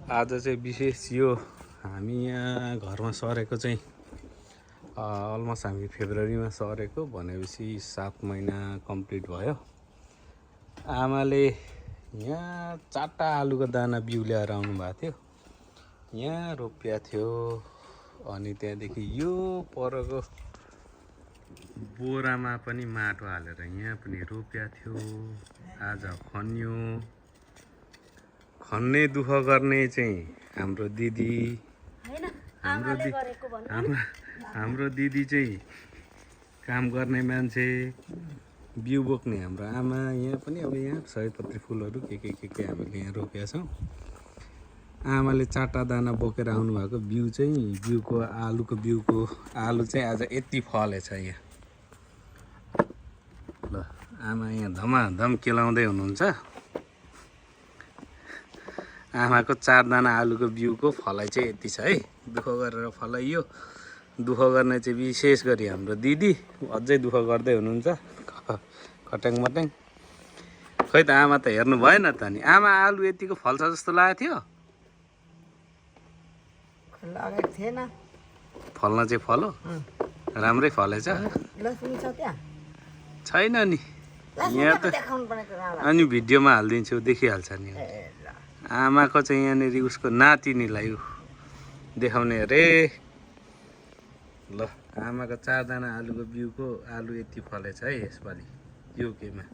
आज चाहिँ विशेष यो हामी यहाँ घरमा सरेको चाहिँ अलमोस्ट हामी फेब्रुअरीमा सरेको भनेपछि 7 महिना कम्प्लिट भयो। आमाले यहाँ 4टा आलुको दाना बिउ ल्याएर आउनु भएको थियो, यहाँ रोप्या थियो। अनि त्यहाँदेखि यो परको बोरामा पनि माटो हालेर यहाँ पनि रोप्या थियो। आज खन्यो। खन्ने दुःख गर्ने चाहिँ हाम्रो दिदी, हाम्रो दिदी चाहिँ काम गर्ने मान्छे, बिउ बोक्ने हाम्रो आमा। यहाँ पनि अब यहाँ सयपत्री फुलहरू के हामीले यहाँ रोपेका छौँ। आमाले 4टा दाना बोकेर आउनु भएको बिउ चाहिँ बिउको आलुको बिउको आलु चाहिँ आज यति फलेछ यहाँ। ल आमा यहाँ धमाधम केलाउँदै हुनुहुन्छ। आमाको 4 दाना आलुको बिउको फलाइ चाहिँ यति छ है। दुःख गरेर फलाइयो। दुःख गर्ने चाहिँ विशेष गरी हाम्रो दिदी अझै दुःख गर्दै हुनुहुन्छ खट्याङ मट्याङ। खै त आमा त हेर्नु भएन त नि। आमा आलु यतिको फल्छ जस्तो लागेको थियो? लागेको थिएन। फल्न चाहिँ फलो, राम्रै फलेछ। छैन नि यहाँ त। अनि भिडियोमा हालिदिन्छु, देखिहाल्छ नि। आमाको चाहिँ यहाँनिर उसको नातिनीलाई देखाउने अरे। ल आमाको 4 दाना आलुको बिउको आलु यति फलेछ है यसपालि युकेमा।